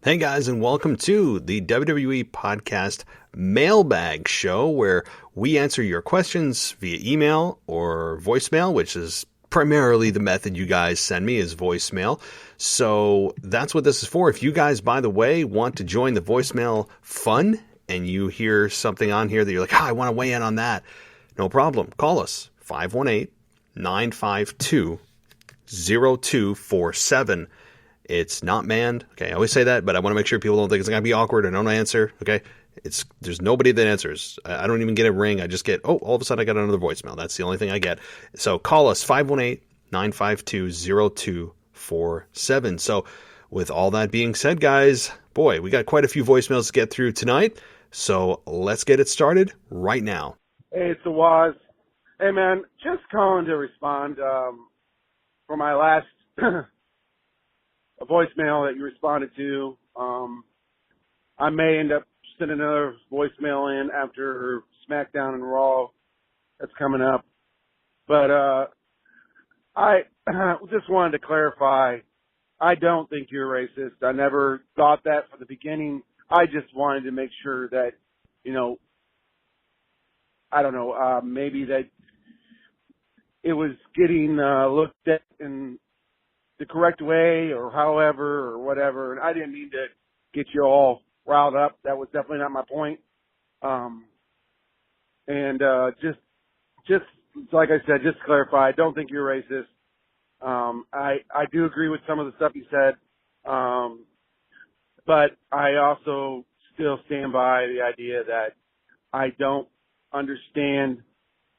Hey guys, and welcome to the WWE Podcast Mailbag Show, where we answer your questions via email or voicemail, which is primarily the method you guys send me is voicemail. So that's what this is for. If you guys, by the way, want to join the voicemail fun and you hear something on here that you're like, I want to weigh in on that, no problem. Call us 518-952-0247. It's not manned. Okay, I always say that, but I want to make sure people don't think it's going to be awkward. I don't answer. Okay, there's nobody that answers. I don't even get a ring. I just get, all of a sudden I got another voicemail. That's the only thing I get. So call us 518-952-0247. So with all that being said, guys, boy, we got quite a few voicemails to get through tonight. So let's get it started right now. Hey, it's the Waz. Hey, man, just calling to respond for my last a voicemail that you responded to. I may end up sending another voicemail in after SmackDown and Raw that's coming up. But I just wanted to clarify, I don't think you're racist. I never thought that from the beginning. I just wanted to make sure that, maybe that it was getting looked at in the correct way or however or whatever. And I didn't mean to get you all riled up. That was definitely not my point. Just like I said, just to clarify, I don't think you're racist. I do agree with some of the stuff you said. But I also still stand by the idea that I don't understand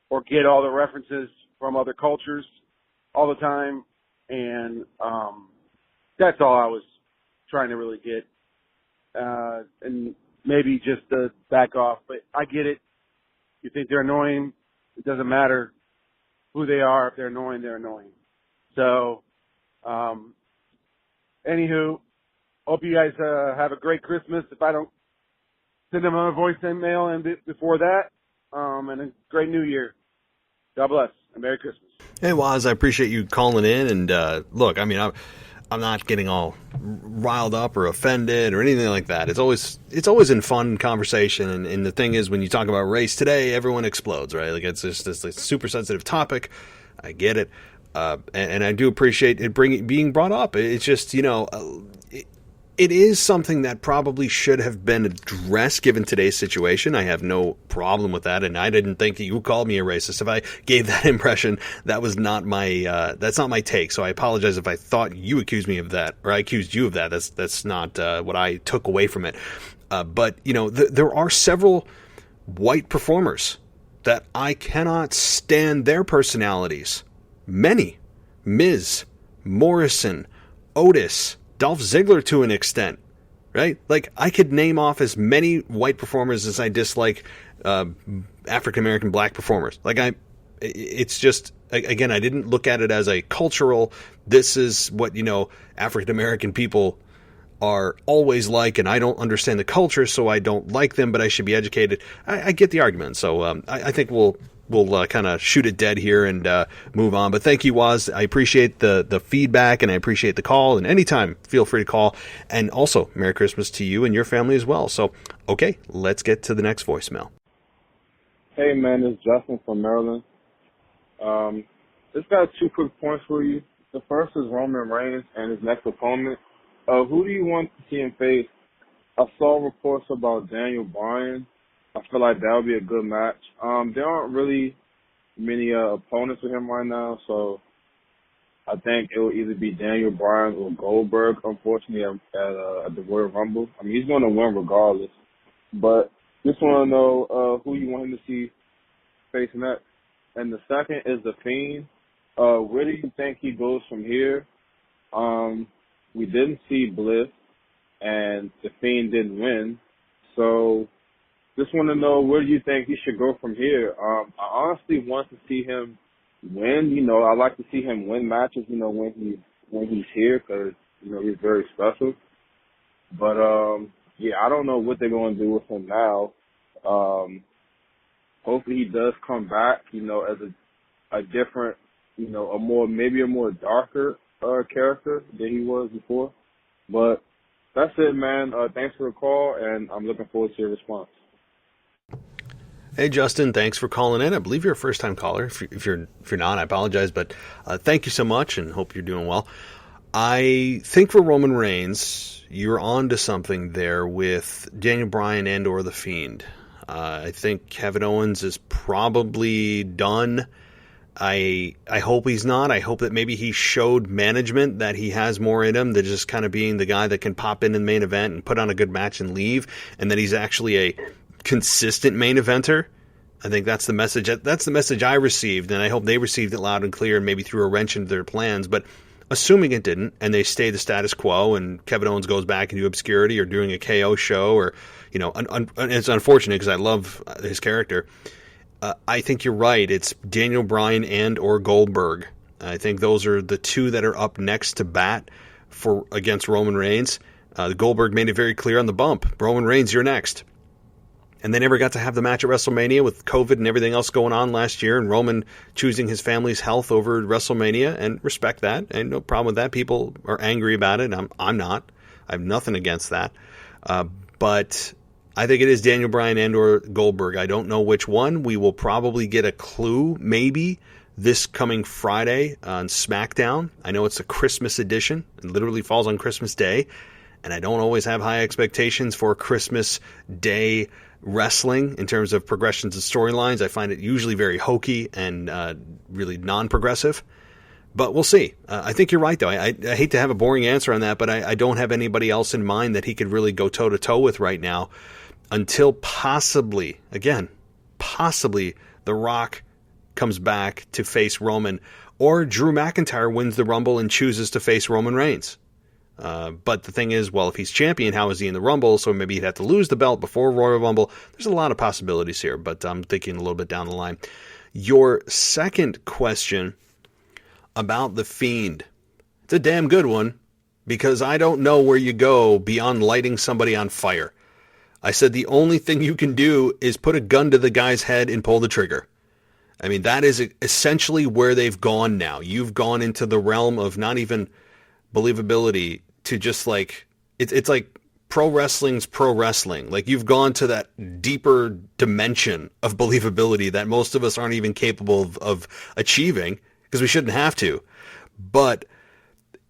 or get all the references from other cultures all the time. And that's all I was trying to really get. And maybe just to back off. But I get it. You think they're annoying. It doesn't matter who they are. If they're annoying, they're annoying. So, anywho, hope you guys have a great Christmas. If I don't send them a voice mail in before that, and a great New Year. God bless and Merry Christmas. Hey, Waz, I appreciate you calling in. And look, I mean, I'm not getting all riled up or offended or anything like that. It's always in fun conversation. And the thing is, when you talk about race today, everyone explodes, right? Like it's just this like, super sensitive topic. I get it. And I do appreciate it being brought up. It's just, it is something that probably should have been addressed given today's situation. I have no problem with that, and I didn't think that you called me a racist. If I gave that impression, that was not my that's not my take. So I apologize if I thought you accused me of that, or I accused you of that. That's not what I took away from it. But there are several white performers that I cannot stand their personalities. Many: Miz, Morrison, Otis, Dolph Ziggler to an extent, right? Like, I could name off as many white performers as I dislike African-American black performers. Like, it's just, again, I didn't look at it as a cultural, this is what, African-American people are always like, and I don't understand the culture, so I don't like them, but I should be educated. I get the argument, so I think we'll kind of shoot it dead here and move on. But thank you, Waz. I appreciate the feedback, and I appreciate the call. And anytime, feel free to call. And also, Merry Christmas to you and your family as well. So, okay, let's get to the next voicemail. Hey, man, it's Justin from Maryland. Just got 2 quick points for you. The first is Roman Reigns and his next opponent. Who do you want to see him face? I saw reports about Daniel Bryan. I feel like that would be a good match. There aren't really many opponents for him right now, so I think it will either be Daniel Bryan or Goldberg, unfortunately, at the Royal Rumble. I mean, he's going to win regardless. But just want to know who you want him to see facing that. And the second is The Fiend. Where do you think he goes from here? We didn't see Bliss, and The Fiend didn't win. So just want to know, where do you think he should go from here? I honestly want to see him win. I like to see him win matches, when he's here, because, he's very special. But, I don't know what they're going to do with him now. Hopefully he does come back, as a different, maybe a more darker character than he was before. But That's it, man. Thanks for the call, and I'm looking forward to your response. Hey, Justin, thanks for calling in. I believe you're a first-time caller. If you're not, I apologize, but thank you so much, and hope you're doing well. I think for Roman Reigns, you're on to something there with Daniel Bryan and or The Fiend. I think Kevin Owens is probably done. I hope he's not. I hope that maybe he showed management that he has more in him than just kind of being the guy that can pop in the main event and put on a good match and leave, and that he's actually a consistent main eventer. I think that's the message. That's the message I received, and I hope they received it loud and clear and maybe threw a wrench into their plans. But assuming it didn't, and they stay the status quo, and Kevin Owens goes back into obscurity or doing a KO show, or it's unfortunate because I love his character. I think you're right. It's Daniel Bryan and or Goldberg. I think those are the two that are up next to bat against Roman Reigns. Goldberg made it very clear on the bump. Roman Reigns, you're next. And they never got to have the match at WrestleMania with COVID and everything else going on last year, and Roman choosing his family's health over WrestleMania, and respect that, and no problem with that. People are angry about it. I'm not. I have nothing against that. But I think it is Daniel Bryan and or Goldberg. I don't know which one. We will probably get a clue maybe this coming Friday on SmackDown. I know it's a Christmas edition. It literally falls on Christmas Day, and I don't always have high expectations for Christmas Day wrestling in terms of progressions and storylines. I find it usually very hokey and really non-progressive. But we'll see. I think you're right, though. I hate to have a boring answer on that, but I don't have anybody else in mind that he could really go toe-to-toe with right now until possibly, The Rock comes back to face Roman, or Drew McIntyre wins the Rumble and chooses to face Roman Reigns. But the thing is, well, if he's champion, how is he in the Rumble? So maybe he'd have to lose the belt before Royal Rumble. There's a lot of possibilities here, but I'm thinking a little bit down the line. Your second question about The Fiend. It's a damn good one, because I don't know where you go beyond lighting somebody on fire. I said the only thing you can do is put a gun to the guy's head and pull the trigger. I mean, that is essentially where they've gone now. You've gone into the realm of not even believability to just like, it's like pro wrestling's pro wrestling. Like, you've gone to that deeper dimension of believability that most of us aren't even capable of achieving, because we shouldn't have to. But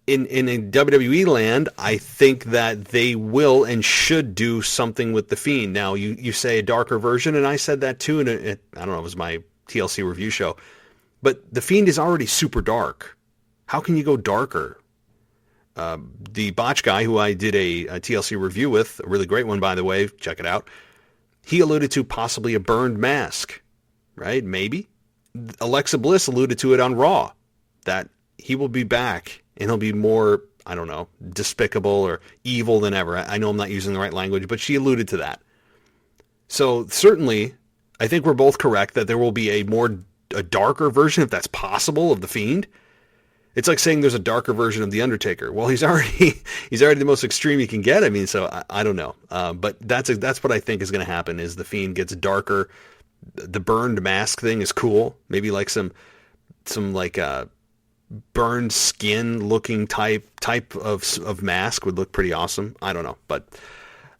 in WWE land, I think that they will and should do something with The Fiend. Now, you say a darker version, and I said that too, and I don't know, it was my TLC review show. But The Fiend is already super dark. How can you go darker? The Botch guy, who I did a TLC review with, a really great one, by the way, check it out, he alluded to possibly a burned mask, right? Maybe. Alexa Bliss alluded to it on Raw, that he will be back and he'll be more, I don't know, despicable or evil than ever. I know I'm not using the right language, but she alluded to that. So certainly, I think we're both correct that there will be a darker version, if that's possible, of The Fiend. It's like saying there's a darker version of The Undertaker. Well, he's already the most extreme you can get. I mean, so I don't know. But that's what I think is going to happen, is The Fiend gets darker. The burned mask thing is cool. Maybe like some like burned skin looking type of mask would look pretty awesome. I don't know, but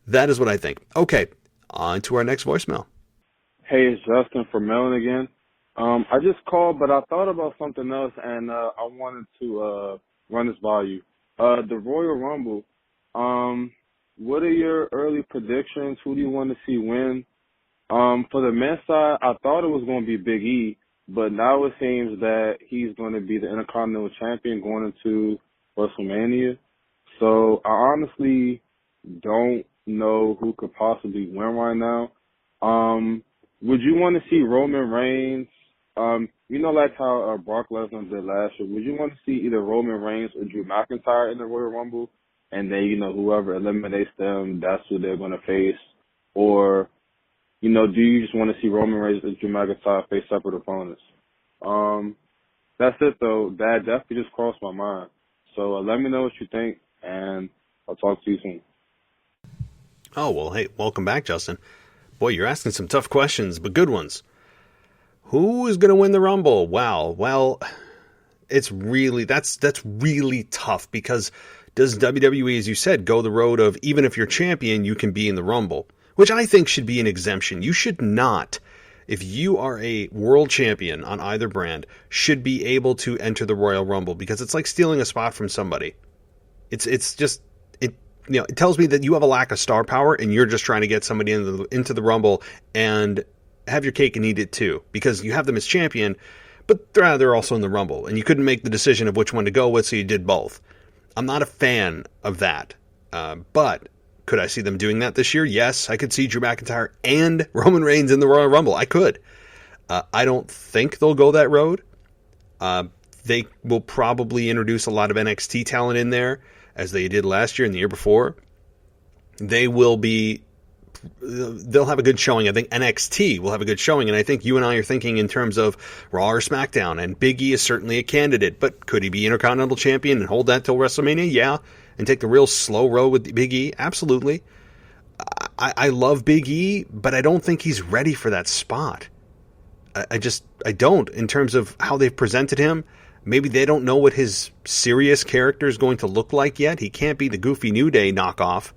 that is what I think. Okay, on to our next voicemail. Hey, it's Justin from Maryland again. I just called, but I thought about something else, and I wanted to run this by you. The Royal Rumble, what are your early predictions? Who do you want to see win? For the men's side, I thought it was going to be Big E, but now it seems that he's going to be the Intercontinental Champion going into WrestleMania. So I honestly don't know who could possibly win right now. Would you want to see Roman Reigns? Like how Brock Lesnar did last year, would you want to see either Roman Reigns or Drew McIntyre in the Royal Rumble? And then, whoever eliminates them, that's who they're going to face? Or, do you just want to see Roman Reigns or Drew McIntyre face separate opponents? That's it, though. That definitely just crossed my mind. So let me know what you think, and I'll talk to you soon. Oh, well, hey, welcome back, Justin. Boy, you're asking some tough questions, but good ones. Who is going to win the Rumble? Wow. Well, it's really, that's really tough, because does WWE, as you said, go the road of even if you're champion, you can be in the Rumble, which I think should be an exemption. You should not, if you are a world champion on either brand, should be able to enter the Royal Rumble, because it's like stealing a spot from somebody. It's just, it tells me that you have a lack of star power and you're just trying to get somebody into the Rumble and have your cake and eat it too, because you have them as champion, but they're also in the Rumble, and you couldn't make the decision of which one to go with, so you did both. I'm not a fan of that, but could I see them doing that this year? Yes, I could see Drew McIntyre and Roman Reigns in the Royal Rumble. I could. I don't think they'll go that road. They will probably introduce a lot of NXT talent in there, as they did last year and the year before. They'll have a good showing. I think NXT will have a good showing, and I think you and I are thinking in terms of Raw or SmackDown, and Big E is certainly a candidate, but could he be Intercontinental Champion and hold that till WrestleMania? Yeah. And take the real slow road with Big E? Absolutely. I love Big E, but I don't think he's ready for that spot. I don't, in terms of how they've presented him. Maybe they don't know what his serious character is going to look like yet. He can't be the goofy New Day knockoff.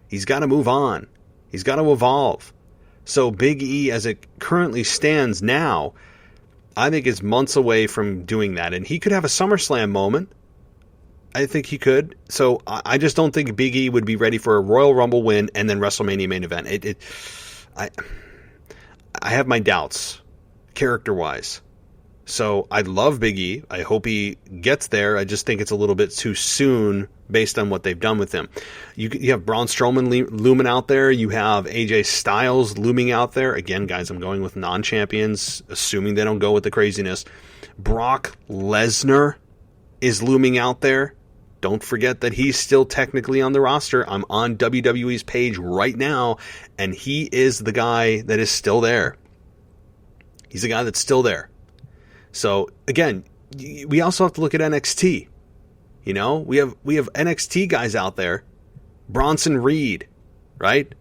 He's got to move on. He's got to evolve. So Big E, as it currently stands now, I think is months away from doing that. And he could have a SummerSlam moment. I think he could. So I just don't think Big E would be ready for a Royal Rumble win and then WrestleMania main event. I have my doubts, character-wise. So I love Big E. I hope he gets there. I just think it's a little bit too soon based on what they've done with him. You have Braun Strowman looming out there. You have AJ Styles looming out there. Again, guys, I'm going with non-champions, assuming they don't go with the craziness. Brock Lesnar is looming out there. Don't forget that he's still technically on the roster. I'm on WWE's page right now, and he is the guy that is still there. He's the guy that's still there. So, again, we also have to look at NXT. We have NXT guys out there. Bronson Reed, right?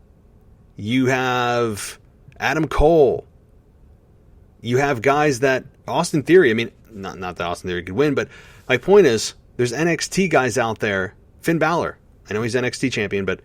You have Adam Cole. You have guys that Austin Theory, I mean, not that Austin Theory could win, but my point is, there's NXT guys out there. Finn Balor, I know he's NXT champion, but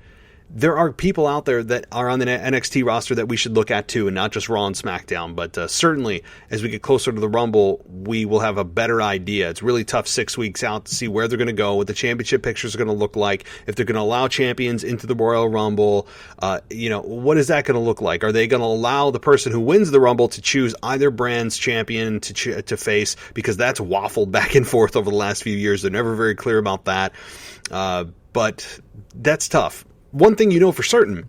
there are people out there that are on the NXT roster that we should look at too, and not just Raw and SmackDown. But certainly, as we get closer to the Rumble, we will have a better idea. It's really tough 6 weeks out to see where they're going to go, what the championship pictures are going to look like, if they're going to allow champions into the Royal Rumble. What is that going to look like? Are they going to allow the person who wins the Rumble to choose either brand's champion to face? Because that's waffled back and forth over the last few years. They're never very clear about that. But that's tough. One thing you know for certain,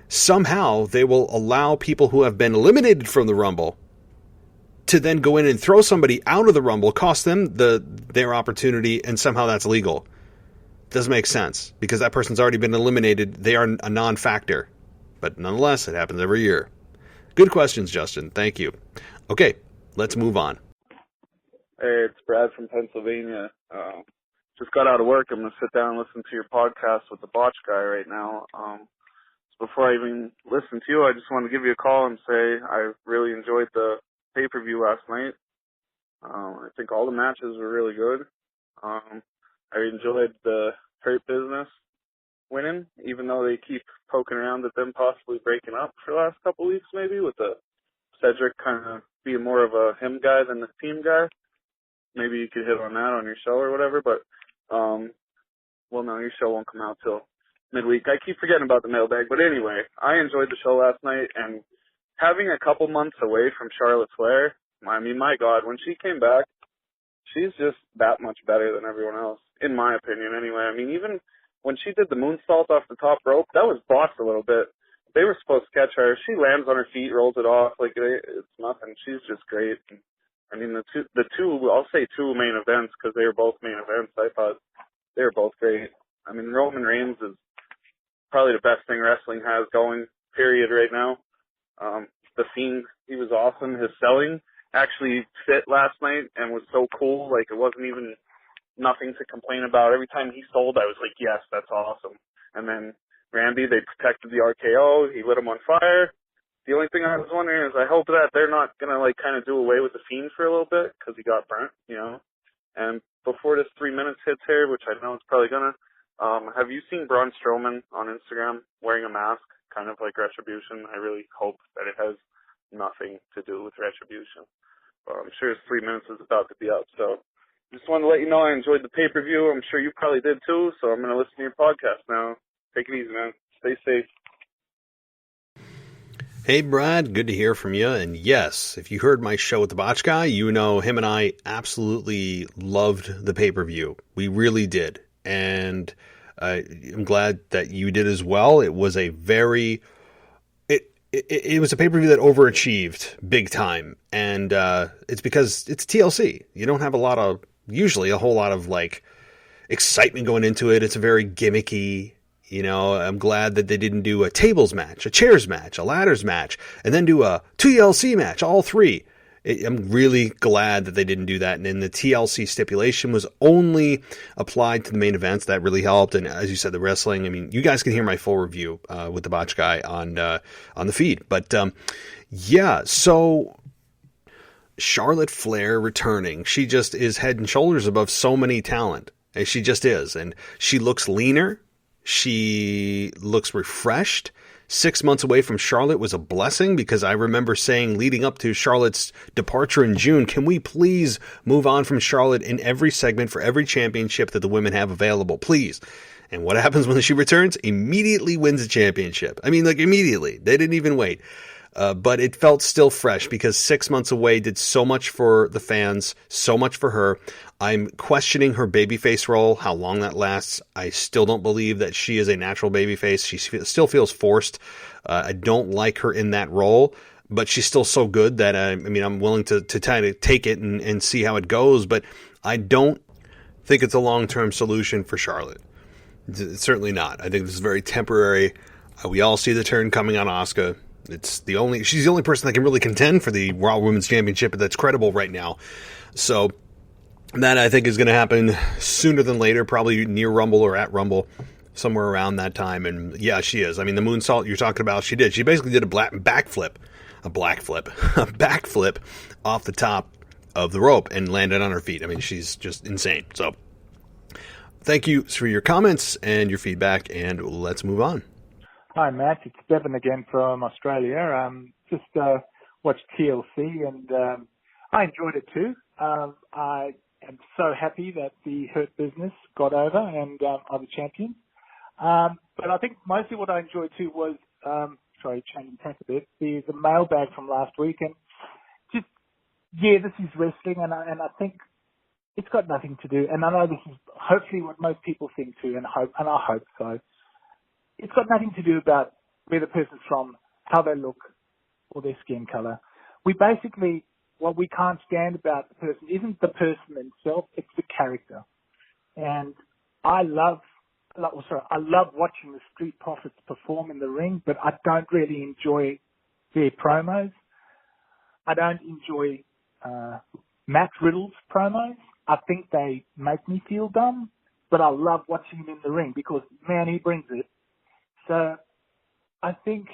somehow they will allow people who have been eliminated from the Rumble to then go in and throw somebody out of the Rumble, cost them their opportunity, and somehow that's legal. Doesn't make sense, because that person's already been eliminated. They are a non-factor. But nonetheless, it happens every year. Good questions, Justin. Thank you. Okay, let's move on. Hey, it's Brad from Pennsylvania. Just got out of work. I'm going to sit down and listen to your podcast with the botch guy right now. So before I even listen to you, I just wanted to give you a call and say I really enjoyed the pay-per-view last night. I think all the matches were really good. I enjoyed the Hurt Business winning, even though they keep poking around at them possibly breaking up for the last couple of weeks maybe, with the Cedric kind of being more of a him guy than the team guy. Maybe you could hit on that on your show or whatever, but well, no, your show won't come out till midweek. I keep forgetting about the mailbag, but anyway, I enjoyed the show last night, and having a couple months away from Charlotte Flair, I mean, my God, when she came back, she's just that much better than everyone else, in my opinion anyway. I mean, even when she did the moonsault off the top rope, that was botched a little bit. They were supposed to catch her. She lands on her feet, rolls it off, like it's nothing. She's just great. I mean, the two, I'll say two main events, because they were both main events. I thought they were both great. I mean, Roman Reigns is probably the best thing wrestling has going, period, right now. The Fiend, he was awesome. His selling actually fit last night and was so cool. Like, it wasn't even nothing to complain about. Every time he sold, I was like, yes, that's awesome. And then Randy, they protected the RKO. He lit him on fire. The only thing I was wondering is I hope that they're not going to, like, kind of do away with the Fiend for a little bit, because he got burnt, And before this 3 minutes hits here, which I know it's probably gonna, have you seen Braun Strowman on Instagram wearing a mask, kind of like Retribution? I really hope that it has nothing to do with Retribution. I'm sure his 3 minutes is about to be up, so just wanted to let you know I enjoyed the pay-per-view. I'm sure you probably did too, so I'm going to listen to your podcast now. Take it easy, man. Stay safe. Hey, Brad, good to hear from you. And yes, if you heard my show with the Botch Guy, you know him and I absolutely loved the pay-per-view. We really did. And I'm glad that you did as well. It was a very... It was a pay-per-view that overachieved big time. And it's because it's TLC. You don't have usually a whole lot of like excitement going into it. It's a very gimmicky... I'm glad that they didn't do a tables match, a chairs match, a ladders match, and then do a TLC match, all three. I'm really glad that they didn't do that. And then the TLC stipulation was only applied to the main events. That really helped. And as you said, the wrestling, I mean, you guys can hear my full review with the Botch Guy on the feed. But so Charlotte Flair returning. She just is head and shoulders above so many talent. She just is. And she looks leaner. She looks refreshed. 6 months away from Charlotte was a blessing because I remember saying leading up to Charlotte's departure in June, can we please move on from Charlotte in every segment for every championship that the women have available, please? And what happens when she returns? Immediately wins the championship. I mean, like immediately. They didn't even wait. But it felt still fresh because 6 months away did so much for the fans, so much for her. I'm questioning her babyface role, how long that lasts. I still don't believe that she is a natural babyface. She still feels forced. I don't like her in that role, but she's still so good that, I'm willing to kind of take it and see how it goes. But I don't think it's a long-term solution for Charlotte. It's certainly not. I think this is very temporary. We all see the turn coming on Asuka. She's the only person that can really contend for the Raw Women's Championship that's credible right now. So that I think is going to happen sooner than later, probably near Rumble or at Rumble, somewhere around that time. And yeah, she is. I mean, the moonsault you're talking about, she did. She basically did a backflip off the top of the rope and landed on her feet. I mean, she's just insane. So thank you for your comments and your feedback, and let's move on. Hi, Matt. It's Devin again from Australia. Just watched TLC, and I enjoyed it too. I am so happy that the Hurt Business got over and are the champions. But I think mostly what I enjoyed too was, changing track a bit, the mailbag from last week. And just, this is wrestling, and I think it's got nothing to do, and I know this is hopefully what most people think too, and I hope so. It's got nothing to do about where the person's from, how they look, or their skin color. What we can't stand about the person isn't the person themselves, it's the character. And I love watching the Street Profits perform in the ring, but I don't really enjoy their promos. I don't enjoy Matt Riddle's promos. I think they make me feel dumb, but I love watching him in the ring because, man, he brings it. So I think,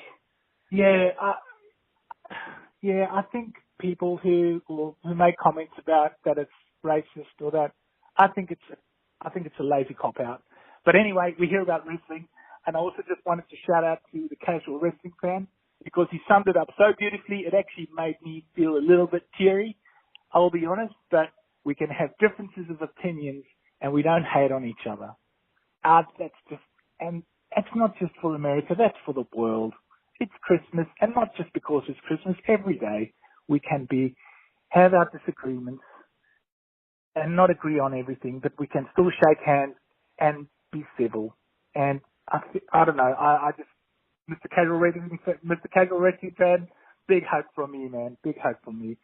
I think people who make comments about that it's racist or that, I think it's a lazy cop out. But anyway, we hear about wrestling, and I also just wanted to shout out to the casual wrestling fan because he summed it up so beautifully. It actually made me feel a little bit teary. I'll be honest, but we can have differences of opinions and we don't hate on each other. It's not just for America, that's for the world. It's Christmas, and not just because it's Christmas. Every day we can have our disagreements and not agree on everything, but we can still shake hands and be civil. And I don't know, I just, Mr. Casual Wrestling fan, big hug from me, man, big hug from me.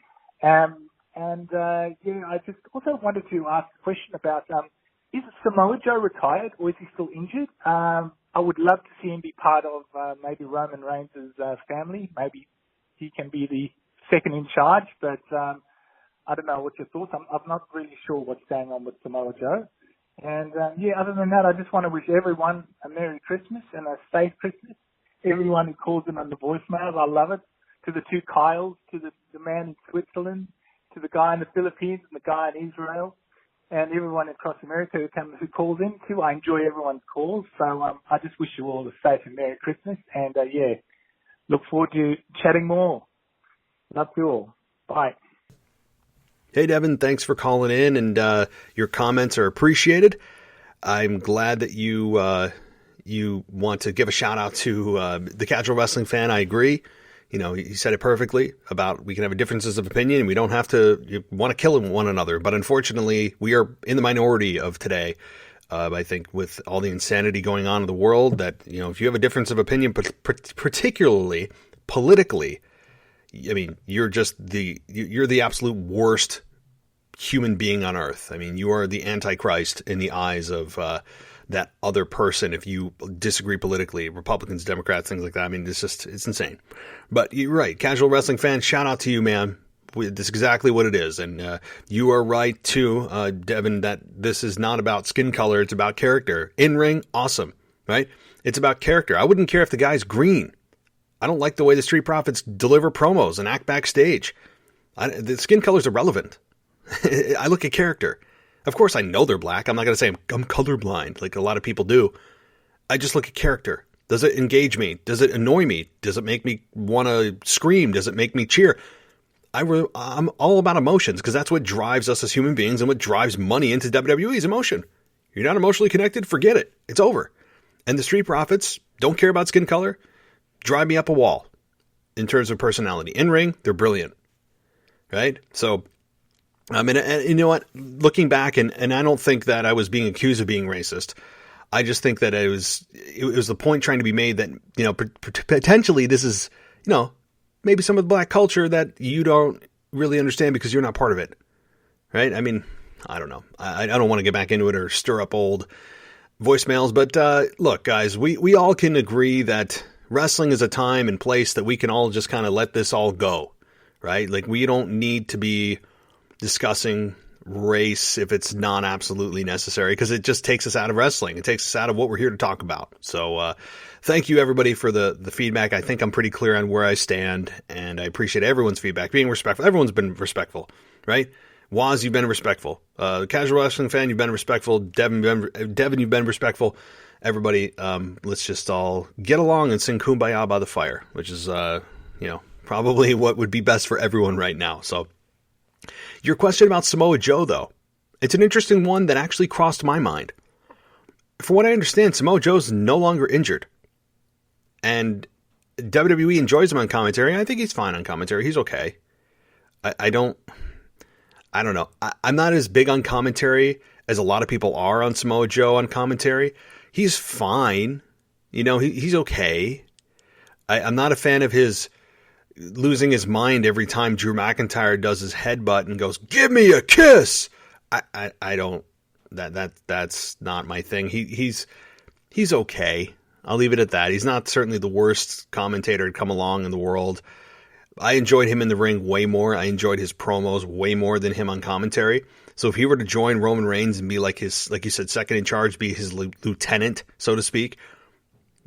I just also wanted to ask a question about, is Samoa Joe retired or is he still injured? I would love to see him be part of maybe Roman Reigns' family. Maybe he can be the second in charge, but I don't know. What's your thoughts? I'm not really sure what's going on with Samoa Joe. And other than that, I just want to wish everyone a Merry Christmas and a safe Christmas. Everyone who calls in on the voicemails, I love it. To the two Kyles, to the man in Switzerland, to the guy in the Philippines and the guy in Israel. and everyone across America who calls in too. I enjoy everyone's calls. So I just wish you all a safe and Merry Christmas. And look forward to chatting more. Love you all. Bye. Hey, Devin, thanks for calling in, and your comments are appreciated. I'm glad that you want to give a shout out to the casual wrestling fan. I agree. You know, he said it perfectly about we can have differences of opinion and we don't have to want to kill one another. But unfortunately, we are in the minority of today. I think with all the insanity going on in the world that, you know, if you have a difference of opinion, particularly politically, I mean, you're the absolute worst human being on earth. I mean, you are the Antichrist in the eyes of that other person if you disagree politically, Republicans, Democrats, things like that. I mean, it's insane. But you're right. Casual wrestling fans, shout out to you, man. This is exactly what it is. And you are right, too, Devin, that this is not about skin color. It's about character. In-ring, awesome, right? It's about character. I wouldn't care if the guy's green. I don't like the way the Street Profits deliver promos and act backstage. The skin color's irrelevant. I look at character. Of course, I know they're black. I'm not going to say I'm colorblind like a lot of people do. I just look at character. Does it engage me? Does it annoy me? Does it make me want to scream? Does it make me cheer? I'm all about emotions because that's what drives us as human beings and what drives money into WWE is emotion. You're not emotionally connected, forget it. It's over. And the Street Profits don't care about skin color. Drive me up a wall in terms of personality. In ring, they're brilliant, right? So, I mean, and you know what? Looking back, and I don't think that I was being accused of being racist. I just think that it was the point trying to be made that, you know, potentially this is, you know, maybe some of the black culture that you don't really understand because you're not part of it, right? I mean, I don't know. I don't want to get back into it or stir up old voicemails, but look, guys, we all can agree that wrestling is a time and place that we can all just kind of let this all go, right? Like, we don't need to be discussing race if it's not absolutely necessary because it just takes us out of wrestling. It takes us out of what we're here to talk about. So thank you, everybody, for the feedback. I think I'm pretty clear on where I stand, and I appreciate everyone's feedback, being respectful. Everyone's been respectful, right? Waz, you've been respectful. Casual wrestling fan, you've been respectful. Devin, you've been respectful. Everybody, let's just all get along and sing Kumbaya by the fire, which is, probably what would be best for everyone right now. So your question about Samoa Joe, though, it's an interesting one that actually crossed my mind. From what I understand, Samoa Joe's no longer injured. And WWE enjoys him on commentary. I think he's fine on commentary. He's okay. I don't know. I'm not as big on commentary as a lot of people are on Samoa Joe on commentary. He's fine. You know, he's okay. I'm not a fan of his losing his mind every time Drew McIntyre does his headbutt and goes, "Give me a kiss." I don't. That's not my thing. He's okay. I'll leave it at that. He's not certainly the worst commentator to come along in the world. I enjoyed him in the ring way more. I enjoyed his promos way more than him on commentary. So if he were to join Roman Reigns and be like his, like you said, second in charge, be his lieutenant, so to speak,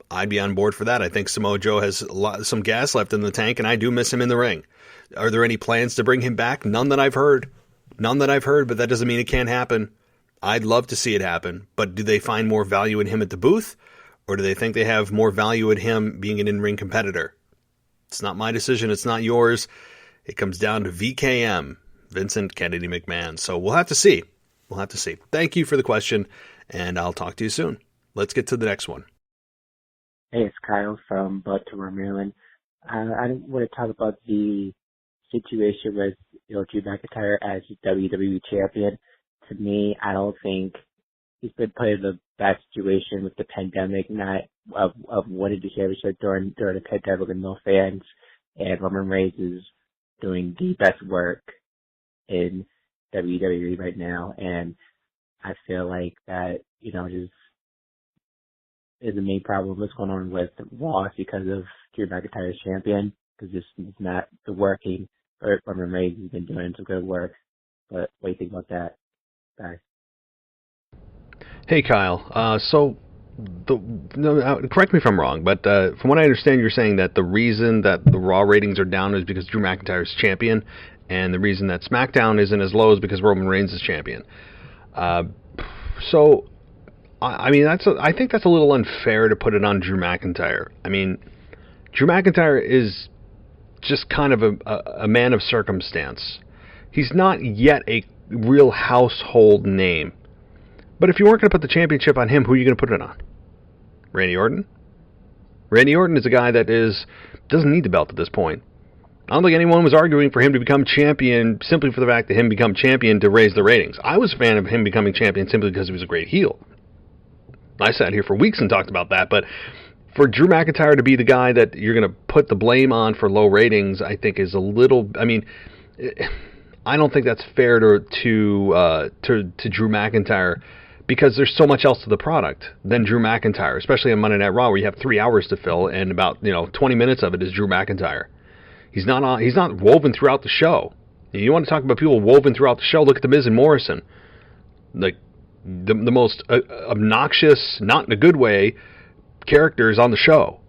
I'd be on board for that. I think Samoa Joe has some gas left in the tank, and I do miss him in the ring. Are there any plans to bring him back? None that I've heard, but that doesn't mean it can't happen. I'd love to see it happen, but do they find more value in him at the booth, or do they think they have more value in him being an in-ring competitor? It's not my decision. It's not yours. It comes down to VKM, Vincent Kennedy McMahon. So we'll have to see. Thank you for the question, and I'll talk to you soon. Let's get to the next one. Hey, it's Kyle from Baltimore, Maryland. I want to talk about the situation with Drew McIntyre as WWE champion. To me, I don't think he's been put in the best situation with the pandemic, not of winning the championship during the pandemic with no fans. And Roman Reigns is doing the best work in WWE right now. And I feel like that, just is the main problem. What's going on with Raw because of Drew McIntyre's champion, because this is not the working. Roman Reigns has been doing some good work. But what do you think about that? Bye. Hey, Kyle. Correct me if I'm wrong, but from what I understand, you're saying that the reason that the Raw ratings are down is because Drew McIntyre is champion, and the reason that SmackDown isn't as low is because Roman Reigns is champion. Uh, so, I mean, I think that's a little unfair to put it on Drew McIntyre. I mean, Drew McIntyre is just kind of a man of circumstance. He's not yet a real household name. But if you weren't going to put the championship on him, who are you going to put it on? Randy Orton? Randy Orton is a guy that doesn't need the belt at this point. I don't think anyone was arguing for him to become champion simply for the fact that him become champion to raise the ratings. I was a fan of him becoming champion simply because he was a great heel. I sat here for weeks and talked about that, but for Drew McIntyre to be the guy that you're going to put the blame on for low ratings, I think is a little. I mean, I don't think that's fair to Drew McIntyre because there's so much else to the product than Drew McIntyre, especially on Monday Night Raw where you have 3 hours to fill and about 20 minutes of it is Drew McIntyre. He's not woven throughout the show. You want to talk about people woven throughout the show? Look at the Miz and Morrison, like the most obnoxious, not in a good way, characters on the show,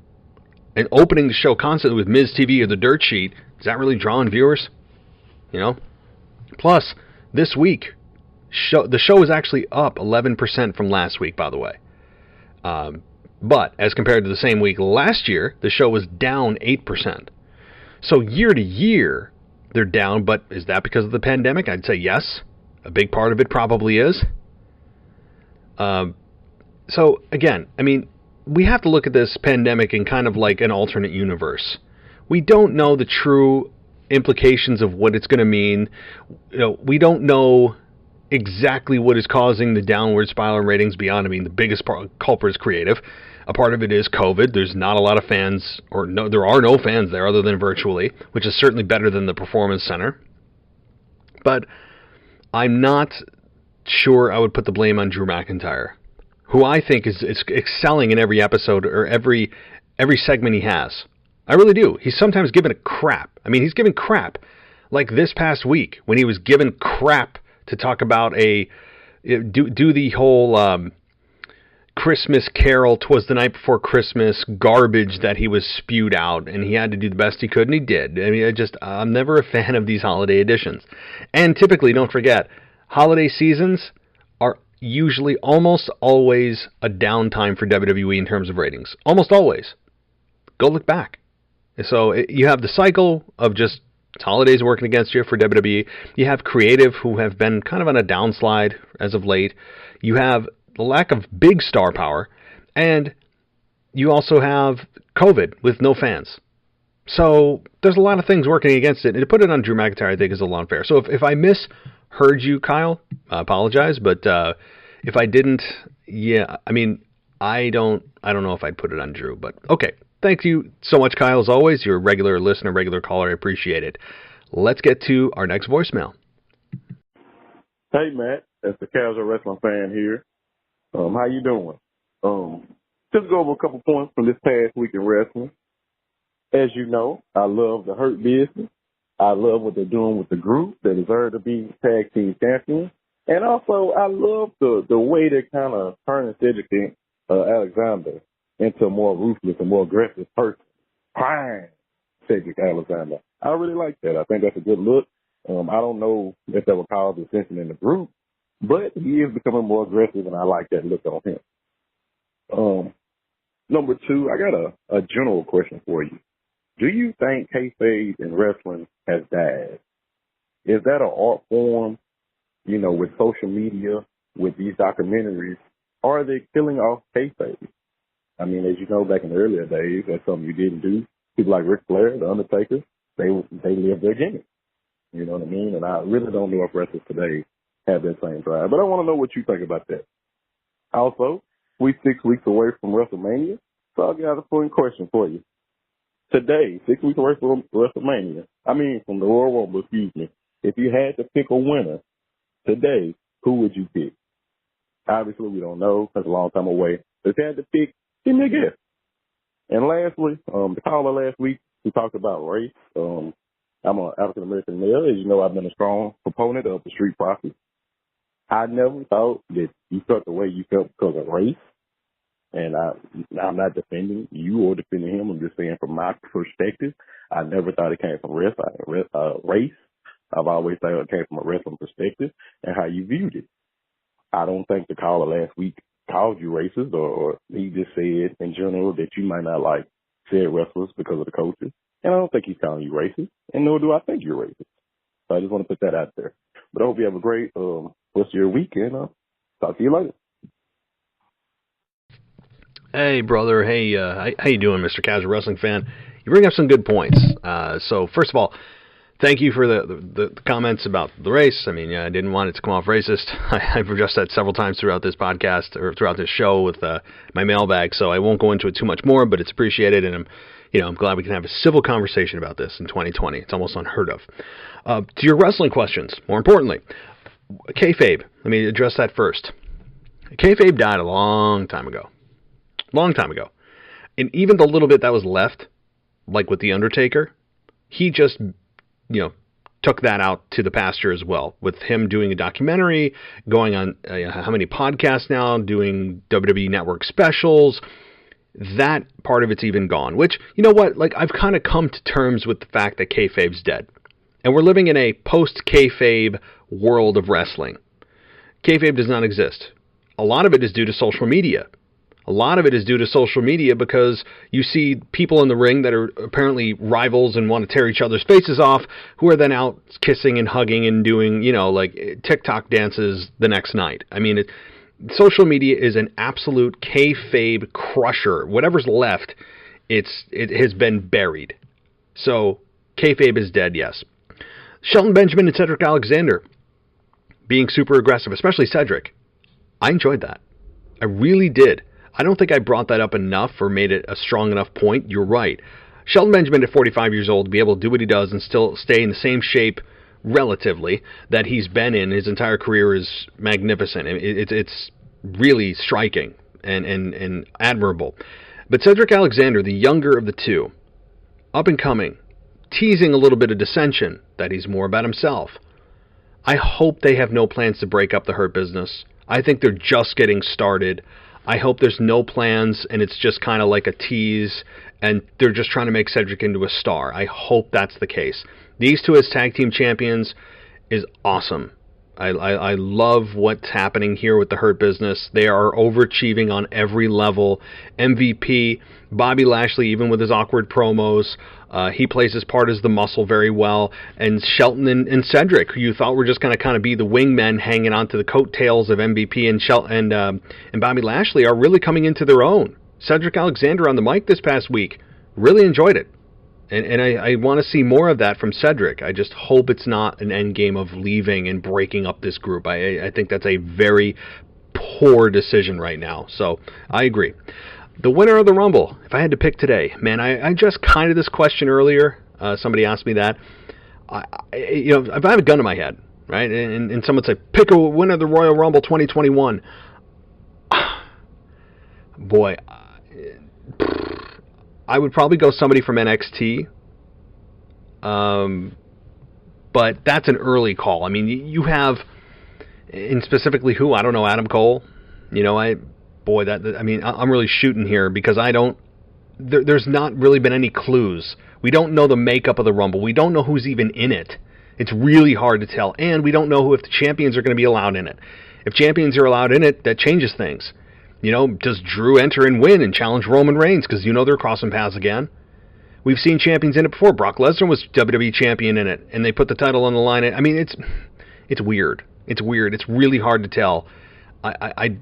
and opening the show constantly with Miz TV or the Dirt Sheet. Is that really drawing viewers? Plus, this week, the show is actually up 11% from last week, by the way. But as compared to the same week last year, the show was down 8%. So year to year, they're down, but is that because of the pandemic? I'd say yes. A big part of it probably is. So again, I mean, we have to look at this pandemic in kind of like an alternate universe. We don't know the true implications of what it's going to mean. We don't know exactly what is causing the downward spiral in ratings beyond. I mean, the biggest culprit is creative. A part of it is COVID. There's not a lot of fans, there are no fans there other than virtually, which is certainly better than the Performance Center. But I'm not sure I would put the blame on Drew McIntyre, who I think is excelling in every episode or every segment he has. I really do. He's sometimes given a crap. I mean, he's given crap. Like this past week when he was given crap to talk about do the whole Christmas Carol, 'Twas the Night Before Christmas garbage that he was spewed out, and he had to do the best he could, and he did. I mean, I'm never a fan of these holiday editions. And typically, don't forget, holiday seasons are usually almost always a downtime for WWE in terms of ratings. Almost always. Go look back. So you have the cycle of just holidays working against you for WWE. You have creative who have been kind of on a downslide as of late. You have the lack of big star power, and you also have COVID with no fans. So there's a lot of things working against it, and to put it on Drew McIntyre I think is a little unfair. So if I misheard you, Kyle, I apologize, but if I didn't, yeah, I mean, I don't know if I'd put it on Drew, but okay. Thank you so much, Kyle, as always. You're a regular listener, regular caller. I appreciate it. Let's get to our next voicemail. Hey, Matt. That's the casual wrestling fan here. How you doing? Just go over a couple points from this past week in wrestling. As you know, I love the Hurt Business. I love what they're doing with the group that deserve to be tag team champions. And also, I love the way they're kind of turning Cedric Alexander into a more ruthless and more aggressive person. Prime Cedric Alexander. I really like that. I think that's a good look. I don't know if that would cause dissension in the group, but he is becoming more aggressive, and I like that look on him. Number two, I got a general question for you. Do you think kayfabe in wrestling has died? Is that an art form, with social media, with these documentaries, or are they killing off kayfabe? I mean, as you know, back in the earlier days, that's something you didn't do. People like Ric Flair, The Undertaker, they lived their gimmick. You know what I mean? And I really don't know if wrestlers today have that same drive. But I want to know what you think about that. Also, we're 6 weeks away from WrestleMania, so I got a point question for you. Today, 6 weeks away from WrestleMania, from the Royal Rumble, excuse me, if you had to pick a winner today, who would you pick? Obviously, we don't know. That's a long time away. If you had to pick, give me a guess. And lastly, the caller last week, we talked about race. I'm an African-American male. As you know, I've been a strong proponent of the street profits. I never thought that you felt the way you felt because of race. And I'm not defending you or defending him. I'm just saying from my perspective, I never thought it came from race. I've always thought it came from a wrestling perspective and how you viewed it. I don't think the caller last week called you racist, or he just said in general that you might not like said wrestlers because of the coaches. And I don't think he's calling you racist, and nor do I think you're racist. So I just want to put that out there. But I hope you have a great rest of your week, and talk to you later. Hey, brother. Hey, how you doing, Mr. Casual Wrestling Fan? You bring up some good points. So first of all, thank you for the comments about the race. I mean, I didn't want it to come off racist. I've addressed that several times throughout this podcast or throughout this show with my mailbag, so I won't go into it too much more, but it's appreciated, and I'm glad we can have a civil conversation about this in 2020. It's almost unheard of. To your wrestling questions, more importantly, kayfabe. Let me address that first. Kayfabe died a long time ago. And even the little bit that was left, like with The Undertaker, he just took that out to the pasture as well, with him doing a documentary, going on how many podcasts now, doing WWE Network specials. That part of it's even gone, which, you know what, like, I've kind of come to terms with the fact that kayfabe's dead. And we're living in a post-kayfabe world of wrestling. Kayfabe does not exist. A lot of it is due to social media. Because you see people in the ring that are apparently rivals and want to tear each other's faces off, who are then out kissing and hugging and doing, like TikTok dances the next night. I mean, social media is an absolute kayfabe crusher. Whatever's left, it has been buried. So kayfabe is dead, yes. Shelton Benjamin and Cedric Alexander being super aggressive, especially Cedric. I enjoyed that. I really did. I don't think I brought that up enough or made it a strong enough point. You're right. Shelton Benjamin at 45 years old to be able to do what he does and still stay in the same shape, relatively, that he's been in his entire career is magnificent. It's really striking and admirable. But Cedric Alexander, the younger of the two, up and coming, teasing a little bit of dissension, that he's more about himself. I hope they have no plans to break up the Hurt Business. I think they're just getting started. I hope there's no plans and it's just kind of like a tease and they're just trying to make Cedric into a star. I hope that's the case. These two as tag team champions is awesome. I love what's happening here with the Hurt Business. They are overachieving on every level. MVP, Bobby Lashley, even with his awkward promos, he plays his part as the muscle very well. And Shelton and Cedric, who you thought were just going to kind of be the wingmen hanging onto the coattails of MVP and Bobby Lashley, are really coming into their own. Cedric Alexander on the mic this past week, really enjoyed it. And I want to see more of that from Cedric. I just hope it's not an end game of leaving and breaking up this group. I think that's a very poor decision right now. So I agree. The winner of the Rumble, if I had to pick today, man, I just kind of this question earlier. Somebody asked me that. If I have a gun to my head, right, and someone said, pick a winner of the Royal Rumble 2021. Boy, I would probably go somebody from NXT, but that's an early call. I mean, you have, and specifically who? I don't know, Adam Cole. I'm really shooting here because there's not really been any clues. We don't know the makeup of the Rumble. We don't know who's even in it. It's really hard to tell, and we don't know if the champions are going to be allowed in it. If champions are allowed in it, that changes things. Does Drew enter and win and challenge Roman Reigns? Because they're crossing paths again. We've seen champions in it before. Brock Lesnar was WWE champion in it, and they put the title on the line. I mean, it's weird. It's weird. It's really hard to tell. I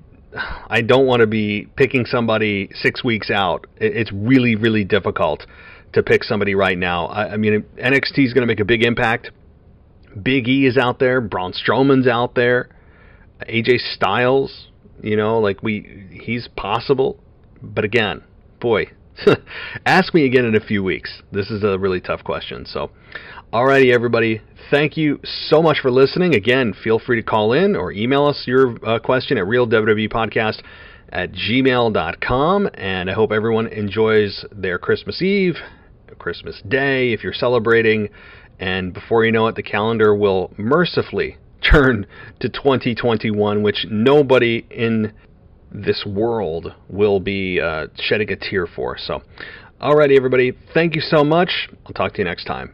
don't want to be picking somebody 6 weeks out. It's really, really difficult to pick somebody right now. I mean, NXT is going to make a big impact. Big E is out there. Braun Strowman's out there. AJ Styles. He's possible. But again, boy, ask me again in a few weeks. This is a really tough question. So, alrighty, everybody. Thank you so much for listening. Again, feel free to call in or email us your question at realwwepodcast@gmail.com. And I hope everyone enjoys their Christmas Eve, Christmas Day, if you're celebrating. And before you know it, the calendar will mercifully turn to 2021, which nobody in this world will be shedding a tear for. So, alrighty, everybody. Thank you so much. I'll talk to you next time.